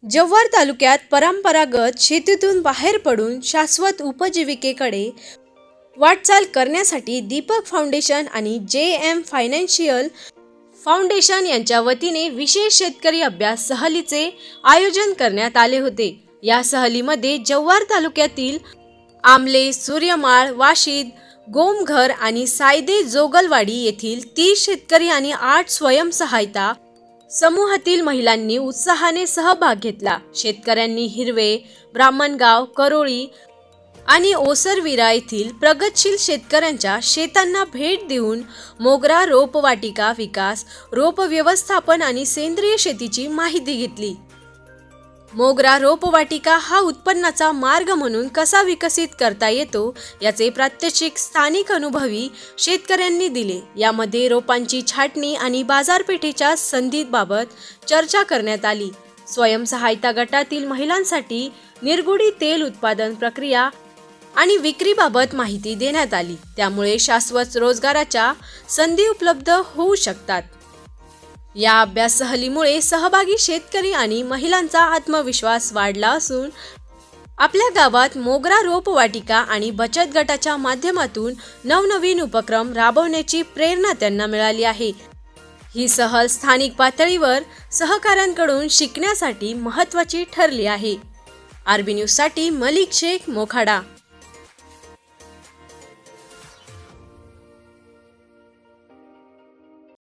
जव्हार तालुक्यात परंपरागत शेतीतून बाहेर पडून शाश्वत उपजीविकेकडे वाटचाल करण्यासाठी दीपक फाउंडेशन आणि JM फायनान्शियल फाउंडेशन यांच्या वतीने विशेष शेतकरी अभ्यास सहलीचे आयोजन करण्यात आले होते। या सहलीमध्ये जव्हार तालुक्यातील आमले, सूर्यमाळ, वाशीद, गोमघर आणि सायदे जोगलवाडी येथील 30 शेतकरी आणि 8 स्वयंसहायता समूहातील महिलांनी उत्साहाने सहभाग घेतला। शेतकऱ्यांनी हिरवे, ब्राह्मणगाव, करोळी आणि ओसरविरा येथील प्रगतशील शेतकऱ्यांच्या शेतांना भेट देऊन मोगरा रोपवाटिका विकास, रोप व्यवस्थापन आणि सेंद्रिय शेतीची माहिती घेतली। मोगरा रोपवाटिका हा उत्पन्नाचा मार्ग म्हणून कसा विकसित करता येतो याचे प्रात्यक्षिक स्थानिक अनुभवी शेतकऱ्यांनी दिले। यामध्ये रोपांची छाटणी आणि बाजारपेठेच्या संधीबाबत चर्चा करण्यात आली। स्वयंसहायता गटातील महिलांसाठी निरगुडी तेल उत्पादन प्रक्रिया आणि विक्रीबाबत माहिती देण्यात आली। त्यामुळे शाश्वत रोजगाराच्या संधी उपलब्ध होऊ शकतात। या अभ्यास सहलीमुळे सहभागी शेतकरी आणि महिलांचा आत्मविश्वास वाढला असून आपल्या गावात मोगरा रोपवाटिका आणि बचत गटाच्या माध्यमातून नवनवीन उपक्रम राबवण्याची प्रेरणा त्यांना मिळाली आहे। ही सहल स्थानिक पातळीवर सहकाऱ्यांकडून शिकण्यासाठी महत्त्वाची ठरली आहे। RB न्यूजसाठी मलिक शेख, मोखाडा।